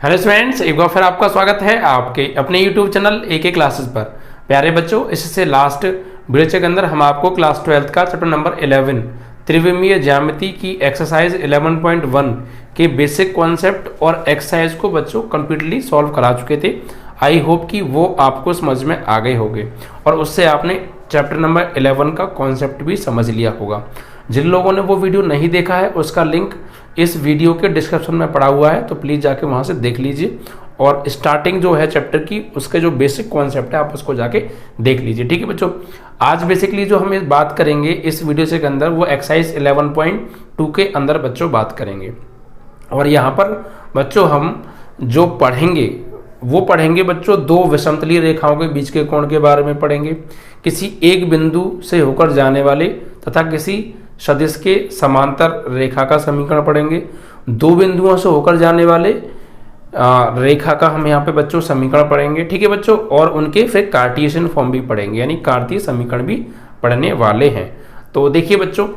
Hello students, एक बार फिर आपका स्वागत है आपके अपने यूट्यूब चैनल AK क्लासेस पर। प्यारे बच्चों, इससे लास्ट वीडियो के अंदर हम आपको क्लास 12 का चैप्टर नंबर 11 त्रिविमीय ज्यामिति की एक्सरसाइज 11.1 के बेसिक कॉन्सेप्ट और एक्सरसाइज को बच्चों कंप्लीटली सॉल्व करा चुके थे। आई होप कि वो आपको समझ में आ गए होंगे और उससे आपने चैप्टर नंबर 11 का कॉन्सेप्ट भी समझ लिया होगा। जिन लोगों ने वो वीडियो नहीं देखा है उसका लिंक इस वीडियो के डिस्क्रिप्शन में पड़ा हुआ है, तो प्लीज़ जाके वहाँ से देख लीजिए और स्टार्टिंग जो है चैप्टर की उसके जो बेसिक कॉन्सेप्ट है आप उसको जाके देख लीजिए। ठीक है बच्चों, आज बेसिकली जो हम बात करेंगे इस वीडियो से के अंदर वो एक्सरसाइज 11.2 के अंदर बच्चों बात करेंगे। और यहाँ पर बच्चों हम जो पढ़ेंगे बच्चों दो विषमतलीय रेखाओं के बीच के कोण के बारे में पढ़ेंगे, किसी एक बिंदु से होकर जाने वाले तथा किसी सदिश के समांतर रेखा का समीकरण पढ़ेंगे, दो बिंदुओं से होकर जाने वाले रेखा का हम यहाँ पे बच्चों समीकरण पढ़ेंगे। ठीक है बच्चों, और उनके फिर कार्टेशियन फॉर्म भी पढ़ेंगे, यानी कार्तीय समीकरण भी पढ़ने वाले हैं। तो देखिए बच्चों,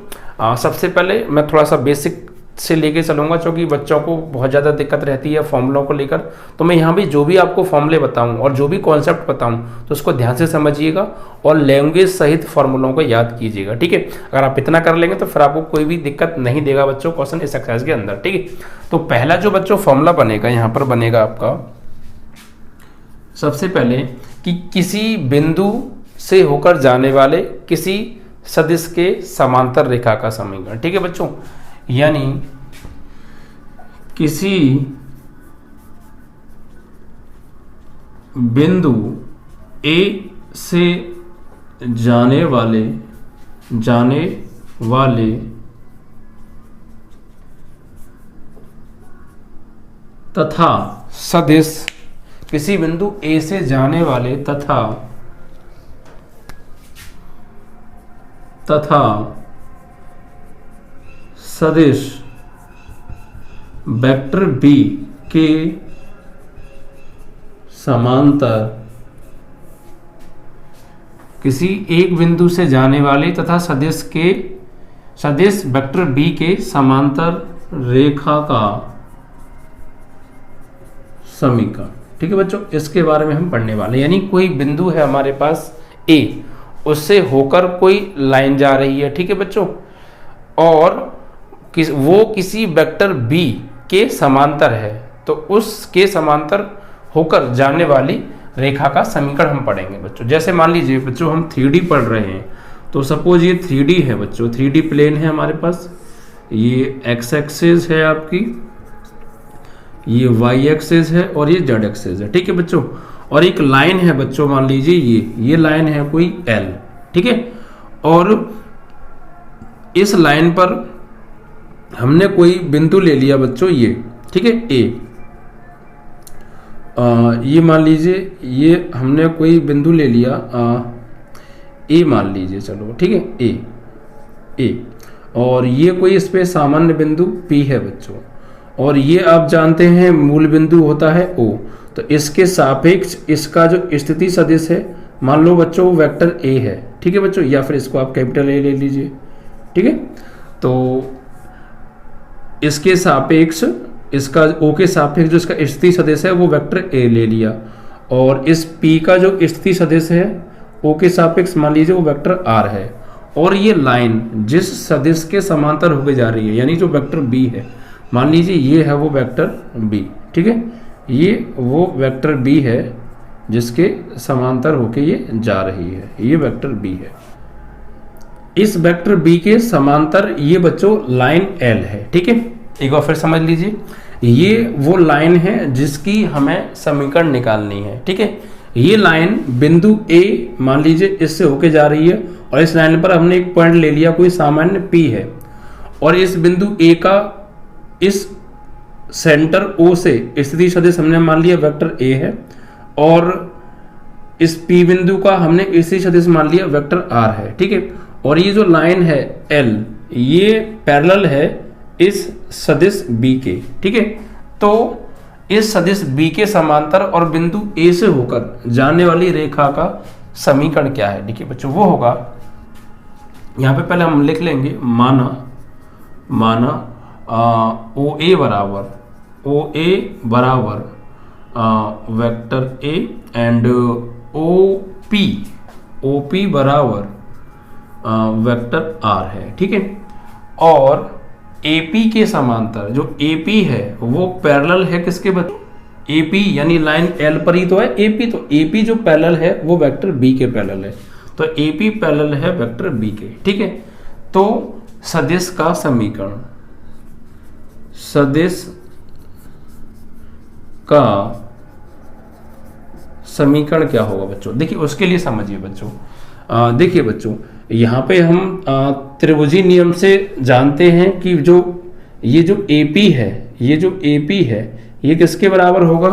सबसे पहले मैं थोड़ा सा बेसिक से लेके चलूंगा क्योंकि बच्चों को बहुत ज़्यादा दिक्कत रहती है फॉर्मूलों को लेकर। तो मैं यहाँ भी जो भी आपको फॉर्मूले बताऊं और जो भी कॉन्सेप्ट बताऊं तो उसको ध्यान से समझिएगा और लैंग्वेज सहित फॉर्मूलों को याद कीजिएगा। ठीक है, अगर आप इतना कर लेंगे तो फिर आपको कोई भी दिक्कत नहीं देगा बच्चों क्वेश्चन इस एक्सरसाइज के अंदर। ठीक है, तो पहला जो बच्चों फॉर्मूला बनेगा यहाँ पर बनेगा आपका सबसे पहले कि किसी बिंदु से होकर जाने वाले किसी सदिश के समांतर रेखा का समीकरण। ठीक है बच्चों, यानी किसी बिंदु A से जाने वाले तथा सदिश, किसी बिंदु A से जाने वाले तथा सदिश वेक्टर B के समांतर, किसी एक बिंदु से जाने वाले तथा सदिश वेक्टर B के समांतर रेखा का समीकरण। ठीक है बच्चों, इसके बारे में हम पढ़ने वाले, यानी कोई बिंदु है हमारे पास A, उससे होकर कोई लाइन जा रही है। ठीक है बच्चों, और वो किसी वेक्टर B के समांतर है, तो उसके समांतर होकर जाने वाली रेखा का समीकरण हम पढ़ेंगे बच्चों। जैसे मान लीजिए बच्चों हम 3D पढ़ रहे हैं, तो सपोज ये 3D है बच्चों, 3D प्लेन है हमारे पास, ये x एक्सिस है आपकी, ये y एक्सिस है और ये z एक्सिस है। ठीक है बच्चों, और एक लाइन है बच्चों, मान लीजिए ये लाइन है कोई L। ठीक है, और इस लाइन पर हमने कोई बिंदु ले लिया बच्चों ये, ठीक है A, ये मान लीजिए ये हमने कोई बिंदु ले लिया A मान लीजिए, चलो ठीक है A, और ये कोई इस पे सामान्य बिंदु P है बच्चों, और ये आप जानते हैं मूल बिंदु होता है O। तो इसके सापेक्ष इसका जो स्थिति सदिश है, मान लो बच्चों वो वेक्टर A है। ठीक है बच्चों, या फिर इसको आप कैपिटल A ले लीजिए। ठीक है, तो इसके सापेक्ष, इसका O के सापेक्ष जो इसका स्थिति सदिश है वो वेक्टर A ले लिया, और इस P का जो स्थिति सदिश है O के सापेक्ष मान लीजिए वो वेक्टर R है, और ये लाइन जिस सदिश के समांतर होके जा रही है, यानी जो वेक्टर B है, मान लीजिए ये है वो वेक्टर B। ठीक है, ये वो वेक्टर B है जिसके समांतर होके ये जा रही है, ये वेक्टर B है। इस वेक्टर B के समांतर ये बच्चों लाइन L है। ठीक है, एक बार फिर समझ लीजिए, ये वो लाइन है जिसकी हमें समीकरण निकालनी है। ठीक है, ये लाइन बिंदु A मान लीजिए इससे होके जा रही है, और इस लाइन पर हमने एक पॉइंट ले लिया कोई सामान्य P है, और इस बिंदु A का इस सेंटर O से स्थिति सदिश हमने मान लिया वेक्टर A है, और इस P बिंदु का हमने स्थिति सदिश मान लिया वेक्टर R है। ठीक है, और ये जो लाइन है L, ये पैरेलल है इस सदिश B के। ठीक है, तो इस सदिश B के समांतर और बिंदु A से होकर जाने वाली रेखा का समीकरण क्या है? देखिए बच्चों, वो होगा, यहाँ पे पहले हम लिख लेंगे, माना OA बराबर vector A and O P बराबर वेक्टर आर है, ठीक है। और AP के समांतर जो AP है वो पैरेलल है किसके बच्चों, AP यानी लाइन L पर ही तो है AP, तो AP जो पैरेलल है वो वेक्टर B के पैरेलल है, तो AP पैरेलल है वेक्टर B के, ठीक है। तो सदिश का समीकरण, सदिश का समीकरण क्या होगा बच्चों, देखिए उसके लिए समझिए बच्चों। देखिए बच्चों यहाँ पे हम त्रिभुजी नियम से जानते हैं कि जो ये जो AP है, ये जो AP है ये किसके बराबर होगा,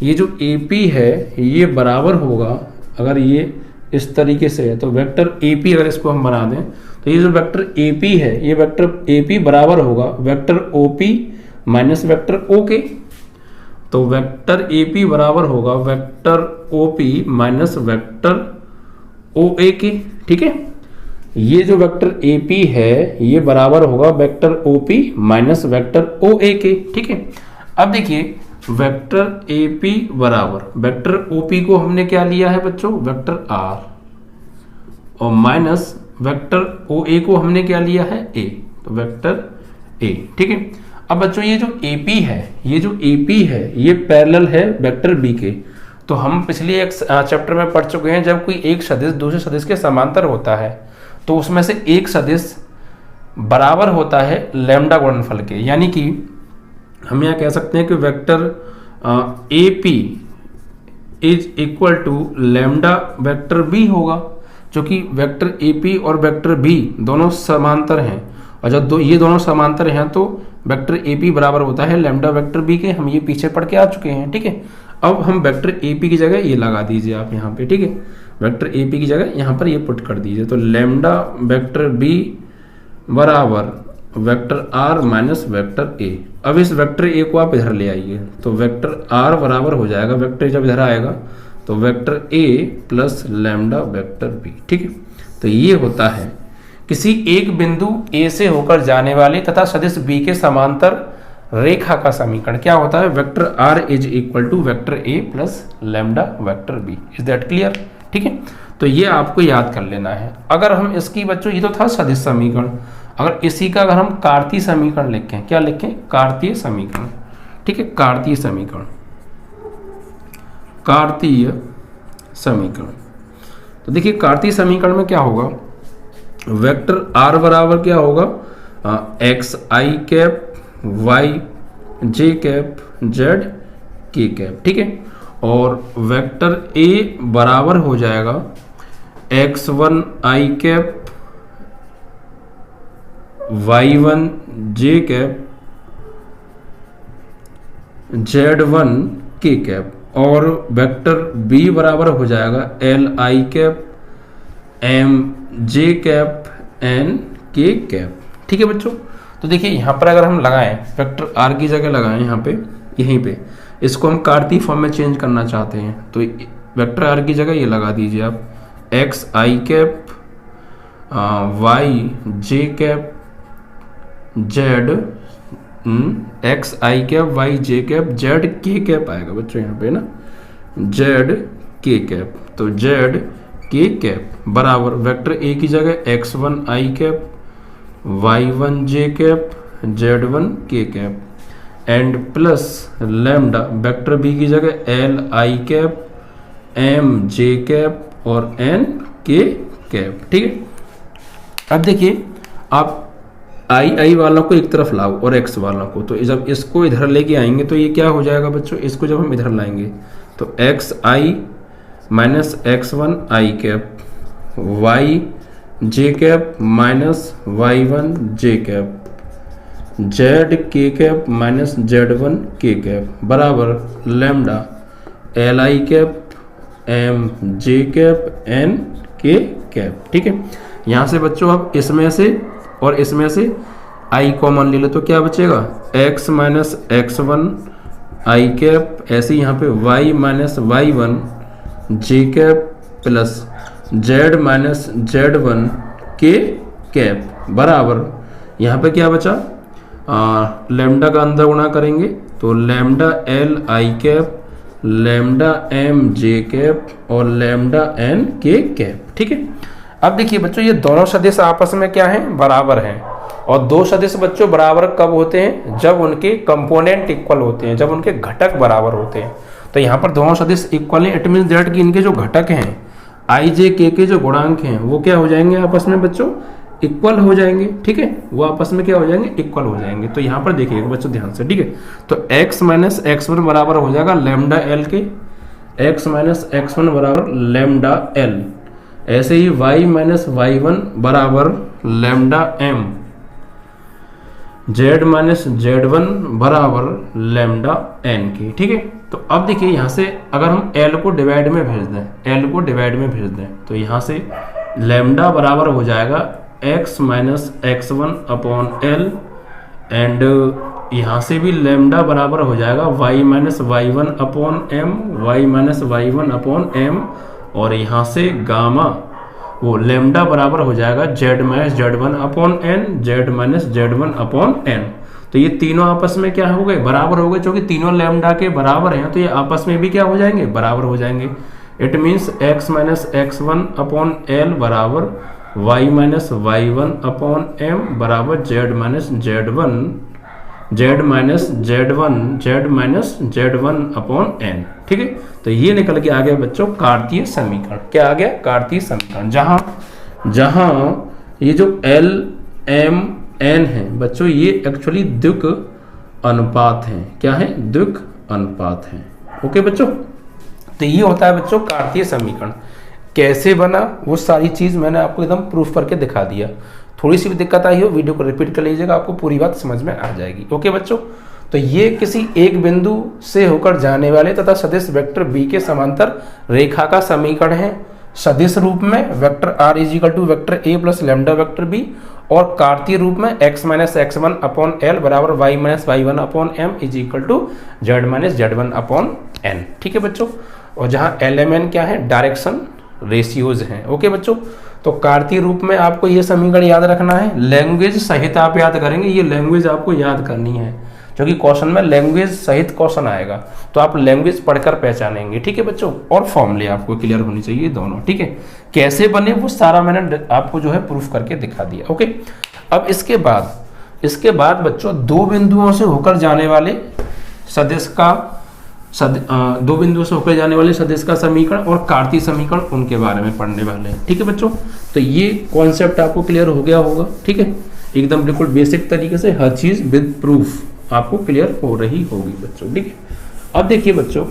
ये जो AP है ये बराबर होगा, अगर ये इस तरीके से है तो वेक्टर AP अगर इसको हम बना दें तो ये जो वेक्टर AP है ये वेक्टर AP बराबर होगा vector OP minus vector OK। तो वेक्टर AP बराबर होगा vector OP minus vector OA के, ठीक है। ये जो वेक्टर AP है ये बराबर होगा vector OP minus vector OA के, ठीक है। अब देखिए वेक्टर AP बराबर वेक्टर OP को हमने क्या लिया है बच्चों, वेक्टर R, और माइनस वेक्टर OA को हमने क्या लिया है A, तो वेक्टर A, ठीक है। अब बच्चों ये जो AP है, ये जो AP है ये पैरेलल है वेक्टर B के, तो हम पिछले एक चैप्टर में पढ़ चुके हैं जब कोई एक सदिश दूसरे सदिश के समांतर होता है तो उसमें से एक सदिश बराबर होता है लैम्डा गुणनफल के, यानी कि हम यह कह सकते हैं कि vector AP is equal to lambda vector B होगा, जो कि वेक्टर AP और वेक्टर B दोनों समांतर हैं, और जब ये दोनों समांतर हैं तो वेक्टर AP बराबर होता है लैम्डा वेक्टर B के। हम ये पीछे पढ़ के आ चुके हैं, ठीक है। अब हम वेक्टर AP की जगह ये लगा दीजिए आप यहाँ पे, ठीक है। वेक्टर AP की जगह यहाँ पर ये पुट कर दीजिए, तो लैम्डा वेक्टर B बराबर vector R minus vector A। अब इस वेक्टर A को आप इधर ले आइए तो वेक्टर R बराबर हो जाएगा, वेक्टर जब इधर आएगा तो vector A plus lambda vector B, ठीक है। तो ये होता है किसी एक बिंदु A से होकर जाने वाले तथा सदिश B के समांतर रेखा का समीकरण क्या होता है, vector R is equal to vector A plus lambda vector B। Is that clear, ठीक है। तो ये आपको याद कर लेना है। अगर हम इसकी बच्चों, ये तो था सदिश समीकरण, अगर इसी का अगर हम कार्तीय समीकरण लिखें, क्या लिखें, कार्तीय समीकरण, ठीक है। कार्तीय समीकरण, कार्तीय समीकरण, तो देखिए कार्तीय समीकरण में क्या होगा, वेक्टर R बराबर क्या होगा, एक्स आई कैप वाई जे कैप जेड के कैप, ठीक है। और वेक्टर A बराबर हो जाएगा x1 i cap y1 j cap z1 के कैप, और वेक्टर B बराबर हो जाएगा l आई कैप m जे कैप n के कैप, ठीक है बच्चों। तो देखिए यहाँ पर अगर हम लगाएं वेक्टर R की जगह लगाएं यहाँ पे, यहीं पे इसको हम कार्तीय फॉर्म में चेंज करना चाहते हैं तो वेक्टर R की जगह ये लगा दीजिए आप, एक्स आई कैप वाई जे कैप जेड, एक्स आई कैप वाई जे कैप जेड के कैप आएगा बच्चों यहाँ पे ना, जेड के कैप, तो जेड के कैप बराबर वेक्टर A की जगह x1 i cap y1 j cap z1 के cap and plus lambda vector B की जगह l आई कैप m जे कैप और n के कैप, ठीक है। अब देखिए आप आई वालों को एक तरफ लाओ और x वालों को, तो जब इसको इधर लेके आएंगे तो ये क्या हो जाएगा बच्चों, इसको जब हम इधर लाएंगे तो x i minus x1 i cap y j cap minus y1 j cap z k cap minus z1 के कैप बराबर lambda l i cap m j cap n k cap, ठीक है। यहाँ से बच्चों आप इसमें से और इसमें से i कॉमन ले लो तो क्या बचेगा, x minus x1 i cap, ऐसे यहाँ पे y minus y1 j cap plus z minus z1 के कैप बराबर यहाँ पे क्या बचा, लैम्डा का अंदर गुणा करेंगे तो lambda l i cap lambda m j cap और लैम्डा एन के कैप। ठीक है, अब देखिए बच्चों ये दोनों सदिश आपस में क्या हैं, बराबर हैं। और दो सदिश बच्चों बराबर कब होते हैं, जब उनके कंपोनेंट इक्वल होते हैं, जब उनके घटक बराबर होते हैं। तो यहाँ पर दोनों सदिश इक्वल है, इट मीन दैट कि इनके जो घटक हैं आई जे के जो गुणांक हैं वो क्या हो जाएंगे आपस में बच्चों, इक्वल हो जाएंगे। ठीक है, वो आपस में क्या हो जाएंगे, इक्वल हो जाएंगे। तो यहाँ पर देखिएगा बच्चों ध्यान से, ठीक है, तो x माइनस x1 बराबर हो जाएगा लैम्डा एल के, x माइनस x1 बराबर लैम्डा एल। ऐसे ही y माइनस y1 बराबर lambda M, z minus z1 बराबर लैम्डा एन की। ठीक है, तो अब देखिए यहाँ से अगर हम l को डिवाइड में भेज दें, l को डिवाइड में भेज दें, तो यहाँ से लैम्डा बराबर हो जाएगा x minus x1 upon l, and यहाँ से भी लैम्डा बराबर हो जाएगा y minus y1 upon m, y minus y1 upon m, और यहाँ से गामा वो लैम्डा बराबर हो जाएगा z minus z1 upon n, z minus z1 upon n. तो ये तीनों आपस में क्या हो गए, बराबर हो गए, क्योंकि तीनों लैम्डा के बराबर हैं तो ये आपस में भी क्या हो जाएंगे, बराबर हो जाएंगे। It means x minus x1 upon l बराबर y minus y1 upon m बराबर z minus z1, z minus z1 upon n। ठीक है, तो ये निकल के आ गया बच्चों कार्तीय समीकरण। क्या आ गया, कार्तीय समीकरण, जहां ये जो l m n है बच्चों ये एक्चुअली द्विक अनुपात है। क्या है, द्विक अनुपात है। ओके बच्चों, तो ये होता है बच्चों कार्तीय समीकरण। कैसे बना वो सारी चीज मैंने आपको एकदम प्रूफ करके दिखा दिया। थोड़ी सी भी दिक्कत आई हो वीडियो को रिपीट कर लीजिएगा, आपको पूरी बात समझ में आ जाएगी। ओके बच्चों, तो ये किसी एक बिंदु से होकर जाने वाले तथा सदिश वेक्टर बी के समांतर रेखा का समीकरण है। सदिश रूप में vector R is equal to vector A plus lambda vector B, और कार्तीय रूप में x minus x1 upon l बराबर y minus y1 upon m is equal to z minus z1 upon n. ठीक है बच्चों, और जहाँ एल एम एन क्या है, डायरेक्शन रेशियोज हैं। ओके बच्चों, तो कार्तीय रूप में आपको ये समीकरण याद रखना है, लैंग्वेज सहित आप याद करेंगे, ये लैंग्वेज आपको याद करनी है क्योंकि क्वेश्चन में लैंग्वेज सहित क्वेश्चन आएगा, तो आप लैंग्वेज पढ़कर पहचानेंगे। ठीक है बच्चों, और फॉर्मूले आपको क्लियर होनी चाहिए दोनों। ठीक है, कैसे बने वो सारा मैंने आपको जो है प्रूफ करके दिखा दिया। ओके, अब इसके बाद बच्चों दो बिंदुओं से होकर जाने वाले सदिश का दो बिंदुओं से होकर जाने वाले सदिश का समीकरण और कार्तीय समीकरण उनके बारे में पढ़ने वाले हैं। ठीक है बच्चों, तो ये कॉन्सेप्ट आपको क्लियर हो गया होगा। ठीक है, एकदम बिल्कुल बेसिक तरीके से हर चीज विद प्रूफ आपको क्लियर हो रही होगी बच्चों। ठीक है, अब देखिए बच्चों,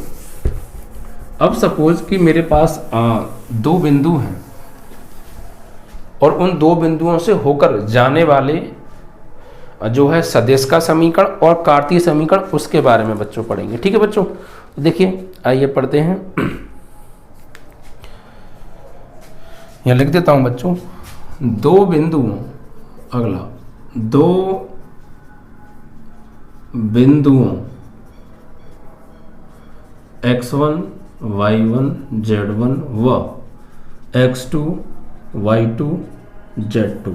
अब सपोज कि मेरे पास दो बिंदु हैं और उन दो बिंदुओं से होकर जाने वाले जो है सदिश का समीकरण और कार्तीय समीकरण उसके बारे में बच्चों पढ़ेंगे। ठीक है बच्चों, तो देखिए आइए पढ़ते हैं। यहां लिख देता हूं बच्चों, दो बिंदुओं x1 y1 z1 व x2 y2 z2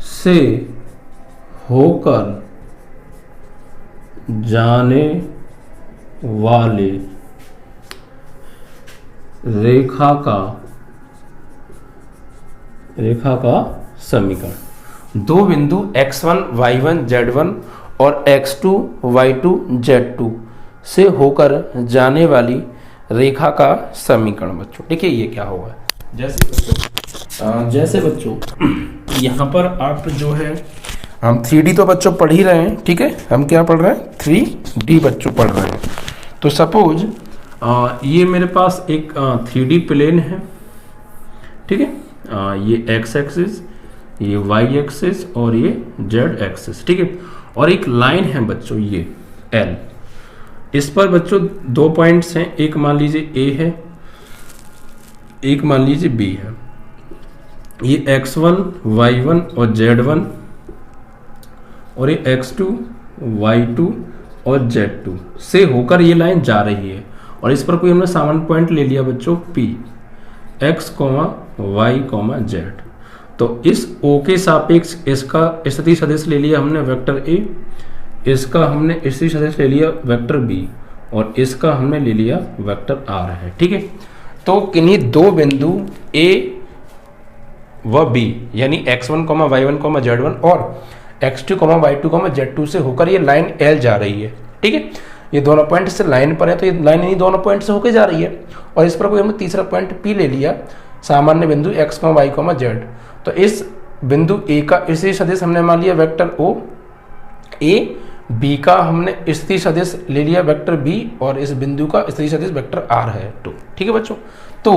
से होकर जाने वाले रेखा का समीकरण। दो बिंदु x1 y1 z1 और x2 y2 z2 से होकर जाने वाली रेखा का समीकरण बच्चों। देखिए ये क्या होगा, जैसे बच्चों यहाँ पर आप जो है हम 3D तो बच्चों पढ़ ही रहे हैं। ठीक है, हम क्या पढ़ रहे हैं, 3D बच्चों पढ़ रहे हैं। तो सपोज ये मेरे पास एक 3D प्लेन है। ठीक है, ये x एक्सिस, ये y एक्सिस और ये z एक्सिस। ठीक है, और एक लाइन है बच्चों ये L। इस पर बच्चों दो पॉइंट्स हैं, एक मान लीजिए A है, एक मान लीजिए B है। ये x1 y1 और z1 और ये x2 y2 और z2 से होकर ये लाइन जा रही है, और इस पर कोई हमने सामान्य पॉइंट ले लिया बच्चों P, x, y, z। तो इस O के सापेक्ष इसका स्थिति सदिश ले लिया हमने वेक्टर A, इसका हमने स्थिति सदिश ले लिया वेक्टर B, और इसका हमने ले लिया वेक्टर आर है। ठीक है, तो किन्हीं दो बिंदु ए व बी यानी x1, y1, z1 और x2, y2, z2 से होकर ये लाइन L जा रही है। ठीक है, ये दोनों पॉइंट से लाइन पर है, तो ये लाइन इन्हीं दोनों पॉइंट से होकर जा रही है और इस पर कोई हमने तीसरा पॉइंट P ले लिया, सामान्य बिंदु x, y, z। तो इस बिंदु A का स्थिति सदिश हमने मान लिया वेक्टर O, A, B का हमने स्थिति सदिश ले लिया वेक्टर B और इस बिंदु का स्थिति सदिश वेक्टर R है 2। ठीक है बच्चों, तो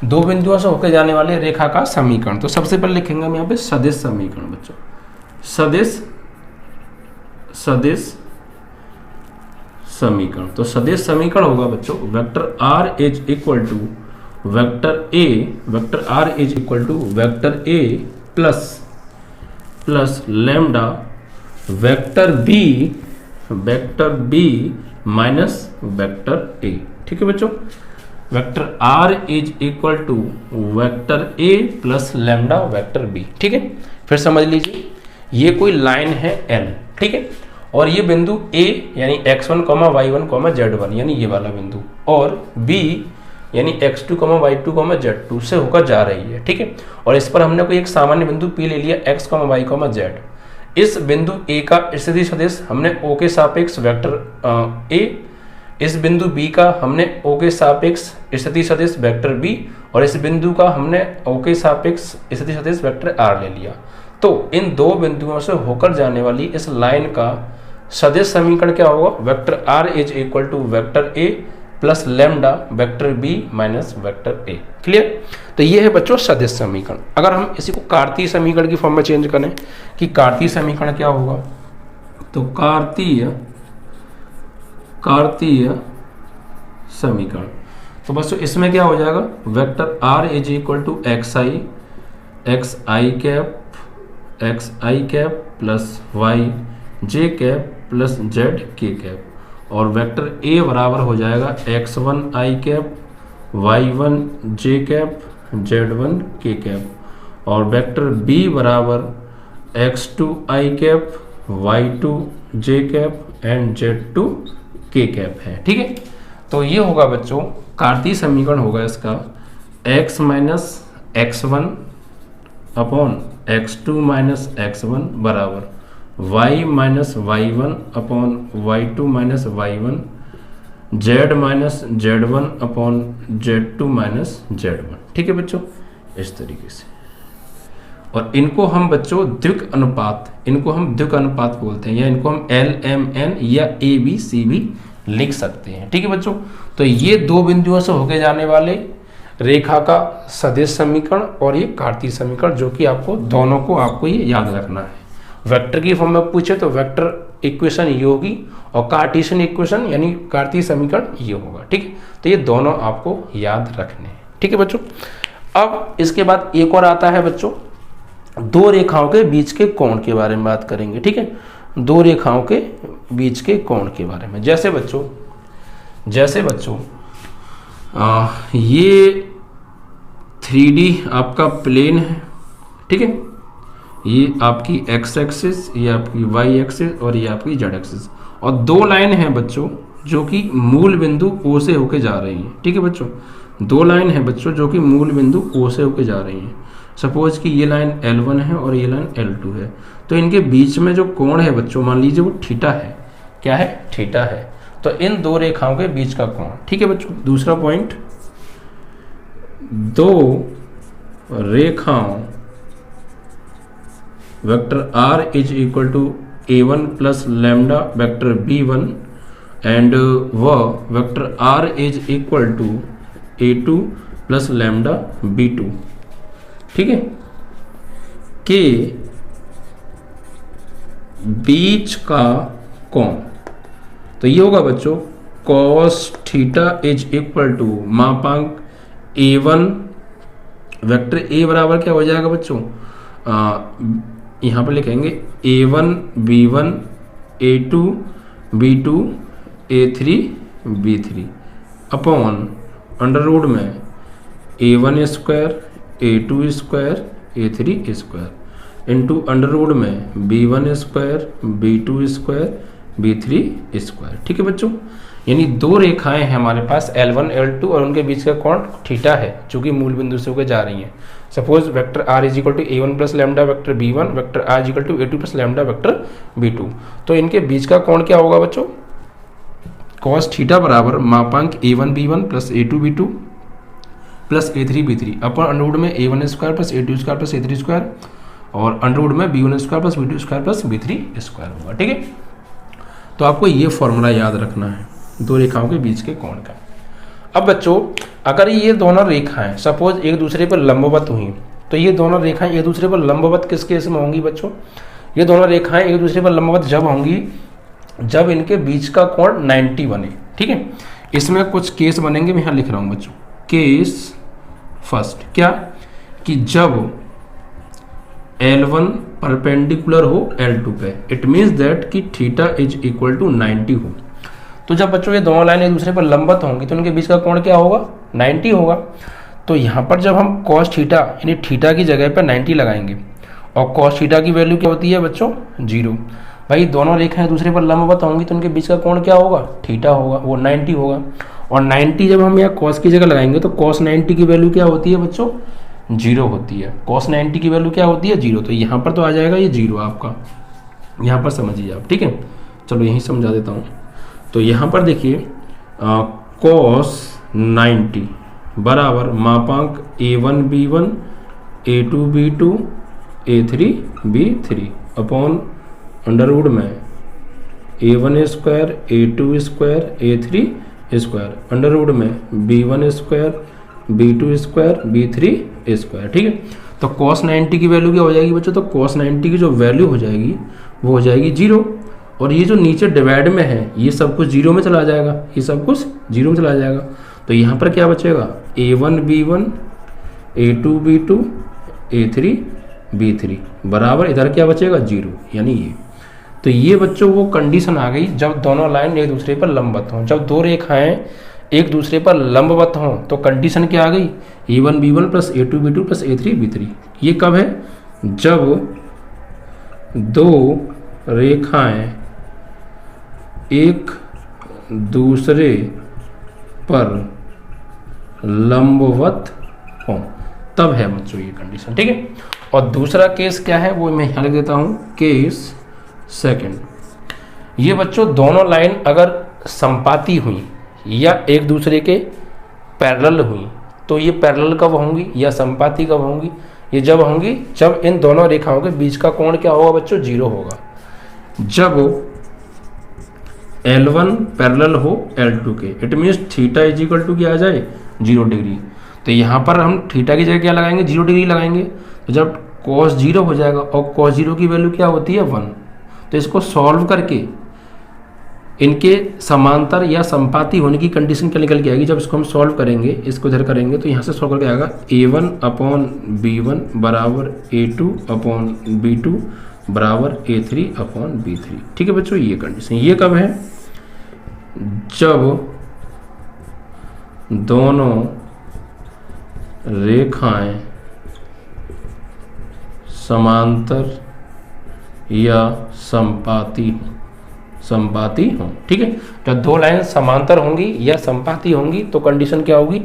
दो बिंदुओं से होकर जाने वाले रेखा का समीकरण। तो सबसे पहले लिखेंगे हम यहाँ पे सदिश समीकरण बच्चों, सदिश समीकरण। तो सदिश समीकरण होगा बच्चों vector R is equal to vector A, vector R is equal to vector A plus lambda vector B minus vector A। ठीक है बच्चों, vector R is equal to vector A plus lambda vector B। ठीक है, फिर समझ लीजिए ये कोई लाइन है L। ठीक है, और ये बिंदु A यानी x1, y1, z1 यानी ये वाला बिंदु और B यानी x2, y2, z2 से होकर जा रही है। ठीक है, और इस पर हमने कोई एक सामान्य बिंदु P ले लिया x, y, z। इस बिंदु A का स्थिति सदिश हमने O के सापेक्ष वेक्टर A, इस बिंदु B का हमने O के सापेक्ष स्थिति सदिश वेक्टर B और इस बिंदु का हमने O के सापेक्ष स्थिति सदिश वेक्टर R ले लिया। तो इन दो बिंदुओं से होकर जाने वाली इस लाइन का सदिश समीकरण क्या होगा, vector R is equal to vector A plus lambda vector B minus vector A। Clear, तो ये है बच्चों सदिश समीकरण। अगर हम इसी को कार्तीय समीकरण की फॉर्म में चेंज करें कि कार्तीय समीकरण क्या होगा, तो कार्तीय समीकरण, तो बच्चों इसमें क्या हो जाएगा, vector R is equal to xi cap plus y j cap plus z k cap और वेक्टर A बराबर हो जाएगा x1 i cap y1 j cap z1 k cap और वेक्टर B बराबर x2 i cap y2 j cap and z2 k cap है। ठीक है, तो ये होगा बच्चों कार्तीय समीकरण होगा इसका x minus x1 upon x2 minus x1 बराबर y minus y1 upon y2 minus y1 z minus z1 upon z2 minus z1। ठीक है बच्चों, इस तरीके से। और इनको हम बच्चों द्विक अनुपात बोलते हैं या इनको हम LMN या ABCB लिख सकते हैं। ठीक है बच्चों, तो ये दो बिंदुओं से होके जाने वाले रेखा का सदिश समीकरण और ये कार्तीय समीकरण, जो कि आपको दोनों को आपको ये याद रखना है। वेक्टर की फॉर्म में पूछे तो वेक्टर इक्वेशन ये होगी और कार्टेशियन इक्वेशन यानी कार्तीय समीकरण ये होगा। ठीक है, तो ये दोनों आपको याद रखने हैं। ठीक है बच्चों, अब इसके बाद एक और आता है बच्चों, दो रेखाओं के बीच के कोण के बारे में बात करेंगे। ठीक है, दो रेखाओं के बीच के कोण के बारे में। जैसे बच्चों ये 3D आपका प्लेन है। ठीक है, ये आपकी x एक्सिस, ये आपकी y एक्सिस और ये आपकी z एक्सिस और दो लाइन हैं बच्चों जो कि मूल बिंदु O से होके जा रही हैं। ठीक है बच्चों, दो लाइन हैं बच्चों जो कि मूल बिंदु O से होके जा रही हैं। सपोज कि ये लाइन L1 है और ये लाइन L2 है, तो इनके बीच में जो कोण है बच्चों मान लीजिए वो थीटा है। क्या है, थीटा है। तो इन दो रेखाओं के बीच का कोण। ठीक है बच्चों, दूसरा पॉइंट, दो रेखाओं vector R is equal to A1 plus lambda vector B1 and व vector R is equal to A2 plus lambda B2। ठीक है, के बीच का कोण, तो ये होगा बच्चों cos theta is equal to मापांक A1 वेक्टर A बराबर क्या हो जाएगा बच्चों, यहाँ पर लिखेंगे A1 B1 A2 B2 A3 B3 upon under root में A1 square A2 square A3 square into under root में B1 square B2 square b3 square. ठीक है बच्चों, यानी दो रेखाएं हैं हमारे पास L1 L2 और उनके बीच का कोण थीटा है जो कि मूल बिंदु से होकर जा रही हैं। Suppose vector r is equal to a1 plus lambda vector b1, vector r is equal to a2 plus lambda vector b2। तो इनके बीच का कोण क्या होगा बच्चों? cos थीटा बराबर मापांक a1 b1 plus a2 b2 plus a3 b3 अपन Underwood में a1 square plus a2 square plus a3 square और अंडरवुड में b1 square plus b2 square plus b3 square होगा। ठीक है, तो आपको ये फॉर्मूला याद रखना है दो रेखाओं के बीच के कोण का। अब बच्चों अगर ये दोनों रेखाएं सपोज एक दूसरे पर लंबवत हुई, तो ये दोनों रेखाएं एक दूसरे पर लंबवत किस केस में होंगी बच्चों? ये दोनों रेखाएं एक दूसरे पर लंबवत जब होंगी जब इनके बीच का कोण 90 बने। ठीक है, इसमें कुछ केस बनेंगे, मैं यहाँ लिख रहा हूँ बच्चों। केस फर्स्ट क्या कि जब L1 परपेंडिकुलर हो L2 पे, इट मीन्स दैट कि थीटा इज इक्वल टू 90 हो। तो जब बच्चों ये दोनों लाइन एक दूसरे पर लंबवत होंगी तो उनके बीच का कोण क्या होगा? 90 होगा। तो यहाँ पर जब हम cos थीटा यानी थीटा की जगह पर 90 लगाएंगे और cos थीटा की वैल्यू क्या होती है बच्चों? 0। भाई दोनों रेखाएं एक दूसरे पर लंबवत होंगी तो उनके बीच का कोण क्या होगा? थीटा होगा, वो 90 होगा। और 90 जब हम यहाँ cos की जगह लगाएंगे तो cos 90 की वैल्यू क्या होती है बच्चों? 0 होती है। cos 90 की वैल्यू क्या होती है? 0। तो यहाँ पर तो आ जाएगा ये 0 आपका, यहाँ पर समझिए आप। ठीक है, चलो यहीं समझा देता हूँ। तो यहाँ पर देखिए cos 90 बराबर मापांक a1 b1 a2 b2 a3 b3 upon Underwood में a1 square a2 square a3 square Underwood में b1 square b2 square b3 square. ठीक है, तो cos 90 की वैल्यू क्या हो जाएगी बच्चों? तो cos 90 की जो वैल्यू हो जाएगी वो हो जाएगी 0। और ये जो नीचे डिवाइड में है ये सब कुछ 0 में चला जाएगा, ये सब कुछ 0 में चला जाएगा। तो यहाँ पर क्या बचेगा? a1 b1 a2 b2 a3 b3 बराबर इधर क्या बचेगा? 0, यानी ये। तो ये बच्चों वो कंडीशन आ गई जब दोनों लाइन एक दूसरे पर लंबवत हों। जब दो रेखाएं एक दूसरे पर लंबवत हों तो कंडीशन क्या आ गई? a1 b1 plus a2 b2 plus a3 b3। ये कब है? जब दो रेखाएं एक दूसरे पर लंबवत हों तब है बच्चों ये कंडीशन। ठीक है, और दूसरा केस क्या है वो मैं यहाँ लिख देता हूँ, केस सेकंड। ये बच्चों दोनों लाइन अगर संपाती हुई या एक दूसरे के पैरेलल हुई तो ये पैरेलल कब होंगी या संपाती कब होंगी? ये जब होंगी जब इन दोनों रेखाओं के बीच का कोण क्या होगा बच्चों? 0 होगा। जब L1 पैरेलल हो L2 के, it means theta is equal to क्या आ जाए? 0 डिग्री। तो यहाँ पर हम थीटा की जगह क्या लगाएंगे? 0 डिग्री लगाएंगे। तो जब cos 0 हो जाएगा और cos 0 की वैल्यू क्या होती है? 1। तो इसको सॉल्व करके इनके समांतर या संपाती होने की कंडीशन क्या निकल के आएगी? जब इसको हम सॉल्व करेंगे, इसको इधर करेंगे तो यहाँ से सॉल्व करके आएगा a1 अपॉन b1 बराबर a2 अपॉन b2 बराबर a3 अपॉन b3। ठीक है बच्चों, ये कंडीशन। ये कब है? जब दोनों रेखाएं समांतर या संपाती हों। ठीक है, जब दो लाइन समांतर होंगी या संपाती होंगी तो कंडीशन क्या होगी?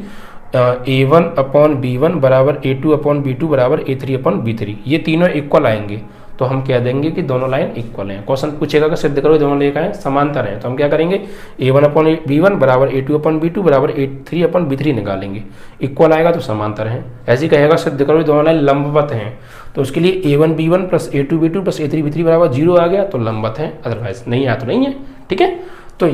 a1 अपॉन b1 बराबर a2 अपॉन b2 बराबर a3 अपॉन b3। ये तीनों इक्वल आएंगे तो हम कह देंगे कि दोनों लाइन इक्वल हैं। क्वेश्चन पूछेगा कि सिद्ध करो दोनों रेखाएं समांतर हैं, तो हम क्या करेंगे? a1 अपॉन b1 बराबर a2 अपॉन b2 बराबर a3 अपॉन b3 निकालेंगे। इक्वल आएगा तो समांतर हैं। ऐसे ही कहेगा सिद्ध करो दोनों लाइन लंबवत हैं, तो उसके लिए a1 b1 plus a2 b2 plus a3 b3 बराबर 0 आ गया तो लंबवत है, अदरवाइज नहीं आया तो नहीं है। ठीक है, तो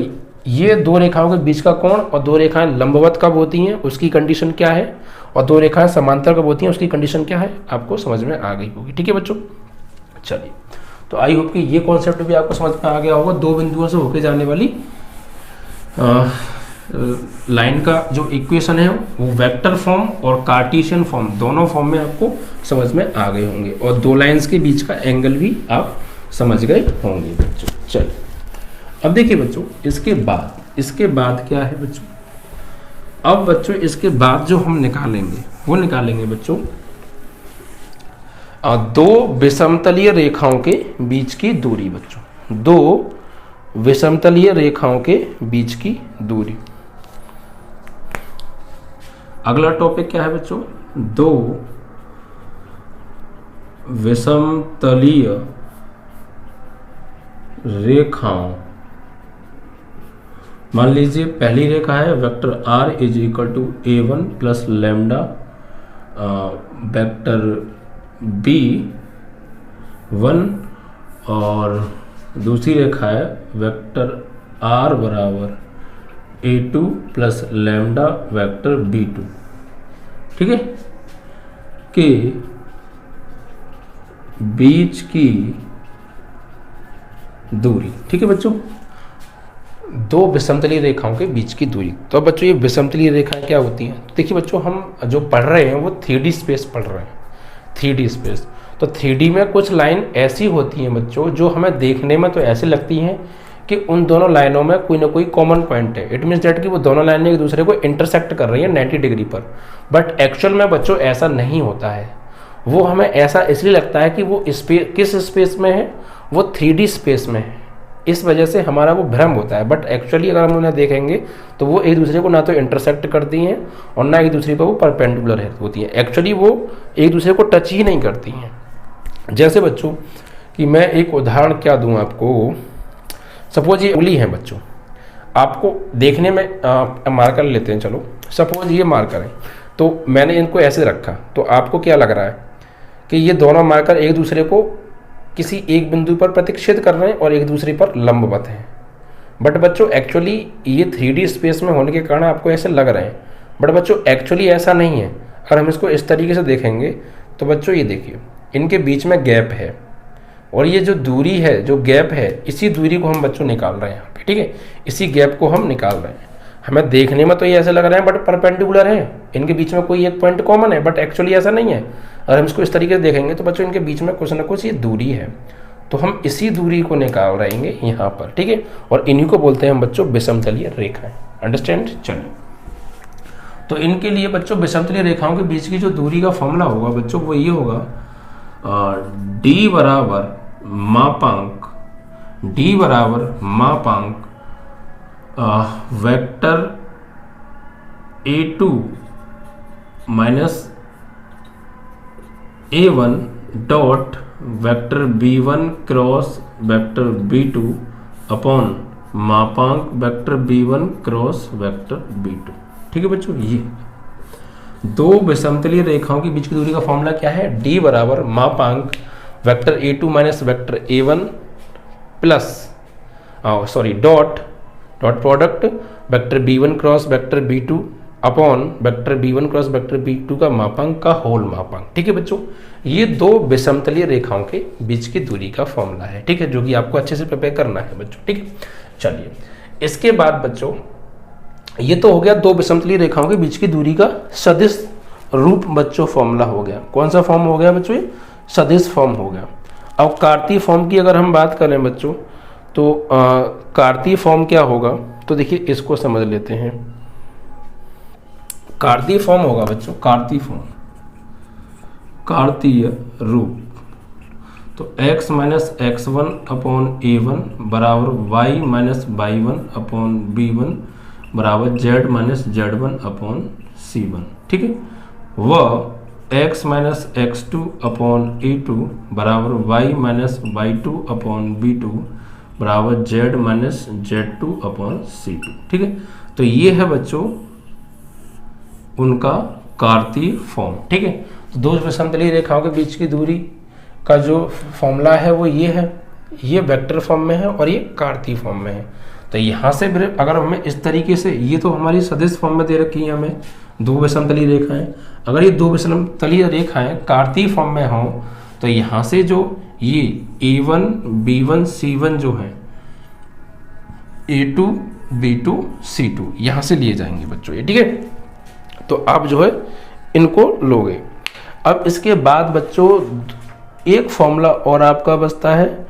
ये दो रेखाओं के बीच का कोण और दो रेखाएं लंबवत कब होती हैं उसकी कंडीशन क्या है, और दो रेखाएं समांतर कब होती हैं उसकी कंडीशन क्या है, आपको समझ में आ गई होगी। ठीक है बच्चों, चलिए, तो आई होप कि ये कॉन्सेप्ट भी आपको समझ में आ गया होगा। दो बिंदुओं से होके जाने वाली लाइन का जो इक्वेशन है वो वेक्टर फॉर्म और कार्टेशियन फॉर्म दोनों फॉर्म में आपको समझ में आ गए होंगे, और दो लाइंस के बीच का एंगल भी आप समझ गए होंगे बच्चों। चलिए, अब देखिए बच्चों, इसके बाद क्या है बच्चों? अब बच्चों इसके बाद जो हम निकालेंगे वो निकालेंगे बच्चों दो विषमतलीय रेखाओं के बीच की दूरी। बच्चों दो विषमतलीय रेखाओं के बीच की दूरी। अगला टॉपिक क्या है बच्चों? दो विषमतलीय रेखाओं। मान लीजिए पहली रेखा है vector r is equal to a1 plus lambda vector b1, और दूसरी रेखा है वेक्टर r बराबर a2 plus lambda vector b2, ठीक है, के बीच की दूरी। ठीक है बच्चों, दो विषमतलीय रेखाओं के बीच की दूरी। तो अब बच्चों ये विषमतलीय रेखाएं क्या होती हैं? देखिए बच्चों, हम जो पढ़ रहे हैं वो 3D स्पेस पढ़ रहे हैं, 3D स्पेस। तो 3D में कुछ लाइन ऐसी होती हैं बच्चों जो हमें देखने में तो ऐसी लगती हैं कि उन दोनों लाइनों में कोई ना कोई कॉमन पॉइंट है। इट मीन्स दैट कि वो दोनों लाइनें एक दूसरे को इंटरसेक्ट कर रही हैं 90 डिग्री पर। बट एक्चुअल में बच्चों ऐसा नहीं होता है। वो हमें ऐसा इसलिए लगता है कि वो किस स्पेस में है, वो 3D स्पेस में है, इस वजह से हमारा वो भ्रम होता है। बट एक्चुअली अगर हम उन्हें देखेंगे तो वो एक दूसरे को ना तो इंटरसेक्ट करती हैं और ना एक दूसरे पर वो परपेंडिकुलर होती हैं। एक्चुअली वो एक दूसरे को टच ही नहीं करती हैं। जैसे बच्चों कि मैं एक उदाहरण क्या दूं आपको, सपोज ये उंगली है बच्चों, आपको देखने में मार्कर लेते हैं, चलो सपोज ये मार्कर है, तो मैंने इनको ऐसे रखा, तो आपको क्या लग रहा है कि ये दोनों मार्कर एक दूसरे को किसी एक बिंदु पर प्रतिच्छेद कर रहे हैं और एक दूसरे पर लंबवत हैं। बट बच्चों एक्चुअली ये 3D स्पेस में होने के कारण आपको ऐसे लग रहे हैं, बट बच्चों एक्चुअली ऐसा नहीं है। अगर हम इसको इस तरीके से देखेंगे तो बच्चों ये देखिए, इनके बीच में गैप है, और ये जो दूरी है, जो गैप है, इसी दूरी को हम बच्चों निकाल रहे हैं यहाँ पे, ठीक है, इसी गैप को हम निकाल रहे हैं। हमें देखने में तो ये ऐसे लग रहे हैं बट परपेंडिकुलर है, इनके बीच में कोई एक पॉइंट कॉमन है, बट एक्चुअली ऐसा नहीं है। अगर हम इसको इस तरीके से देखेंगे तो बच्चों इनके बीच में कुछ ना कुछ ये दूरी है, तो हम इसी दूरी को निकाल रहेंगे यहाँ पर, ठीक है, और इन्हीं को बोलते हैं हम बच्चों विषमतलीय रेखाएं। अंडरस्टैंड? चलिए, तो इनके लिए बच्चों विषमतलीय रेखाओं के बीच की जो दूरी का फॉर्मूला होगा बच्चों वो ये होगा, d बराबर मापांक vector a2 minus a1 dot vector b1 cross vector b2 upon मापांक vector b1 cross vector b2। ठीक है बच्चों, ये दो विषमतलीय रेखाओं के बीच की दूरी का फॉर्मूला क्या है? d बराबर मापांक vector a2 minus vector a1 plus dot product vector b1 cross vector b2 upon vector b1 cross vector b2 का मापांक का होल मापांक। ठीक है बच्चों, ये दो विषमतलीय रेखाओं के बीच की दूरी का फॉर्मूला है, ठीक है, जो कि आपको अच्छे से प्रिपेयर करना है बच्चों। ठीक है, चलिए इसके बाद बच्चों ये तो हो गया दो विषमतलीय रेखाओं के बीच की दूरी का सदिश रूप बच्चों फॉर्मूला हो गया। कौन सा फॉर्म हो गया बच्चों? ये सदिश फॉर्म हो गया। अब कार्तीय फॉर्म की अगर हम बात करें बच्चों तो कार्तीय फॉर्म क्या होगा, तो देखिए इसको समझ लेते हैं। कार्तीय फॉर्म होगा बच्चों, कार्तीय फॉर्म, कार्तीय रूप, तो x minus x1 upon a1 बराबर y minus y1 upon b1 बराबर z minus z1 upon c1। ठीक है, वह x minus x2 upon a2 बराबर y minus y2 upon b2 बराबर z minus z2 upon c2। ठीक है, तो ये है बच्चों उनका कार्तीय फॉर्म। ठीक है, तो दो विषमतलीय रेखाओं के बीच की दूरी का जो फॉर्मूला है वो ये है, ये वेक्टर फॉर्म में है और ये कार्तीय फॉर्म में है। तो यहाँ से अगर हमें इस तरीके से, ये तो हमारी सदिश फॉर्म में दे रखी है हमें दो विषमतलीय रेखाएं, अगर ये दो विषमतलीय रेखाएं कार्तीय फॉर्म में हों तो यहाँ से जो ये a1 b1 c1 जो है a2 b2 c2 यहाँ से लिए जाएंगे बच्चों ये। ठीक है, तो आप जो है इनको लोगे। अब इसके बाद बच्चों एक फॉर्मूला और आपका बचता है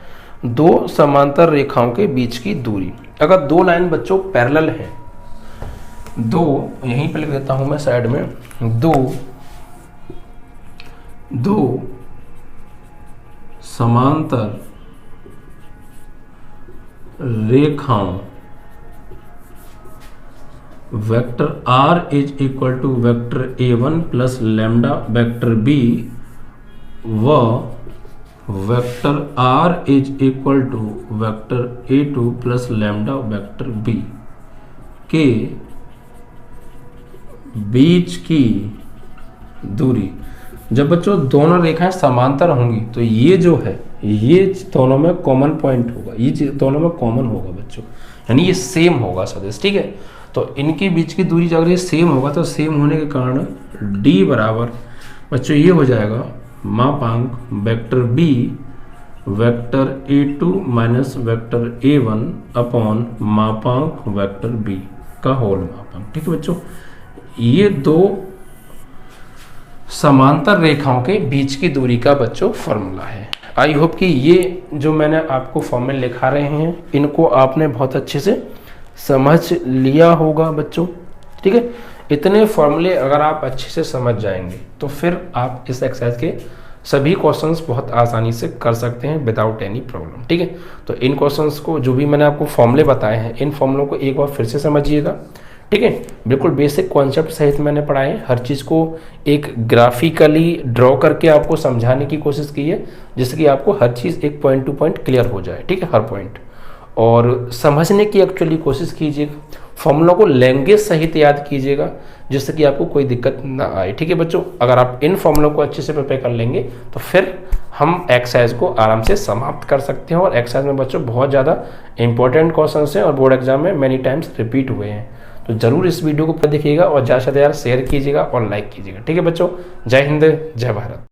दो समांतर रेखाओं के बीच की दूरी। अगर दो लाइन बच्चों पैरेलल है, दो, यहीं पे लिख देता हूं मैं साइड में, दो समांतर रेखाओं vector r is equal to vector a1 plus lambda vector b व vector r is equal to vector a2 plus lambda vector b के बीच की दूरी। जब बच्चों दोनों रेखाएं समांतर होंगी तो ये जो है ये दोनों में कॉमन पॉइंट होगा, ये दोनों में कॉमन होगा बच्चों, यानी ये सेम होगा सदिश, ठीक है। तो इनके बीच की दूरी अगर ये सेम होगा तो सेम होने के कारण d बराबर बच्चों ये हो जाएगा मापांक vector b vector a2 minus vector a1 upon मापांक वेक्टर b का होल मापांक, ठीक है बच्चों। ये दो समांतर रेखाओं के बीच की दूरी का बच्चों फॉर्मूला है। आई होप कि ये जो मैंने आपको फॉर्मूले लिखा रहे हैं इनको आपने बहुत अच्छे से समझ लिया होगा बच्चों, ठीक है। इतने फॉर्मूले अगर आप अच्छे से समझ जाएंगे तो फिर आप इस एक्सरसाइज के सभी क्वेश्चंस बहुत आसानी से कर सकते हैं विदाउट एनी प्रॉब्लम, ठीक है। तो इन क्वेश्चंस को जो भी मैंने आपको फॉर्मूले बताए हैं इन फॉर्मूलों को एक बार फिर से समझिएगा, ठीक है। बिल्कुल बेसिक कॉन्सेप्ट सहित मैंने पढ़ाए, हर चीज़ को एक ग्राफिकली ड्रॉ करके आपको समझाने की कोशिश की है जिससे कि आपको हर चीज़ एक पॉइंट टू पॉइंट क्लियर हो जाए, ठीक है, हर पॉइंट। और समझने की एक्चुअली कोशिश कीजिएगा, फॉर्मूला को लैंग्वेज सहित याद कीजिएगा जिससे कि आपको कोई दिक्कत ना आए, ठीक है बच्चों। अगर आप इन फॉर्मूलों को अच्छे से प्रिपेयर कर लेंगे तो फिर हम एक्सरसाइज को आराम से समाप्त कर सकते हैं। और एक्सरसाइज में बच्चों बहुत ज़्यादा इंपॉर्टेंट क्वेश्चन हैं और बोर्ड एग्जाम में मैनी टाइम्स रिपीट हुए हैं। तो जरूर इस वीडियो को देखिएगा और ज़्यादा से ज़्यादा शेयर कीजिएगा और लाइक कीजिएगा, ठीक है बच्चों। जय हिंद, जय भारत।